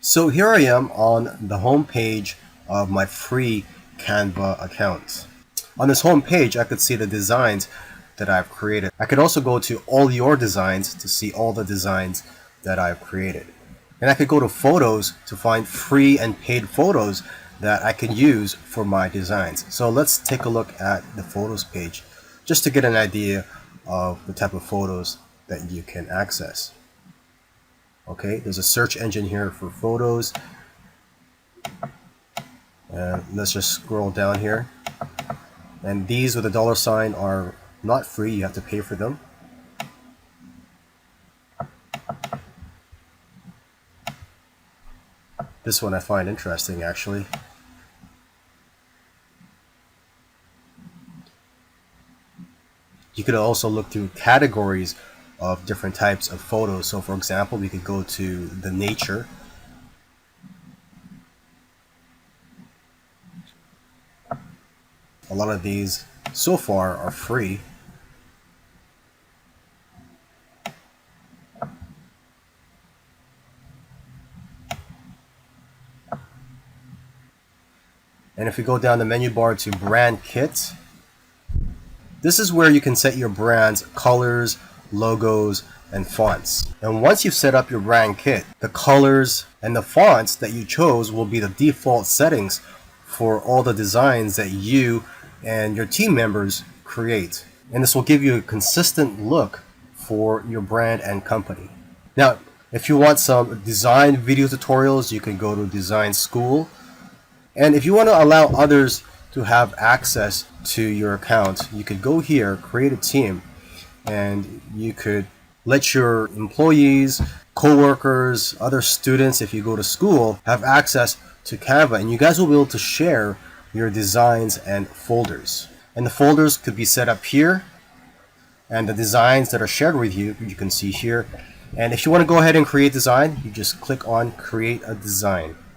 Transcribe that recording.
So here I am on the home page of my free Canva account. On this home page, I could see the designs that I've created. I could also go to all your designs to see all the designs that I've created. And I could go to photos to find free and paid photos that I can use for my designs. So let's take a look at the photos page just to get an idea of the type of photos that you can access. Okay, there's a search engine here for photos. And let's just scroll down here. And these with a dollar sign are not free, you have to pay for them. This one I find interesting actually. You could also look through categories of different types of photos. So for example, we could go to the nature. A lot of these so far are free. And if we go down the menu bar to brand kit, this is where you can set your brand's colors, logos, and fonts. And once you've set up your brand kit, the colors and the fonts that you chose will be the default settings for all the designs that you and your team members create. And this will give you a consistent look for your brand and company. Now, if you want some design video tutorials, you can go to Design School. And if you want to allow others to have access to your account, you could go here, create a team, and you could let your employees, co-workers, other students, if you go to school, have access to Canva, and you guys will be able to share your designs and folders. And the folders could be set up here, and the designs that are shared with you, you can see here. And if you want to go ahead and create design, you just click on Create a Design.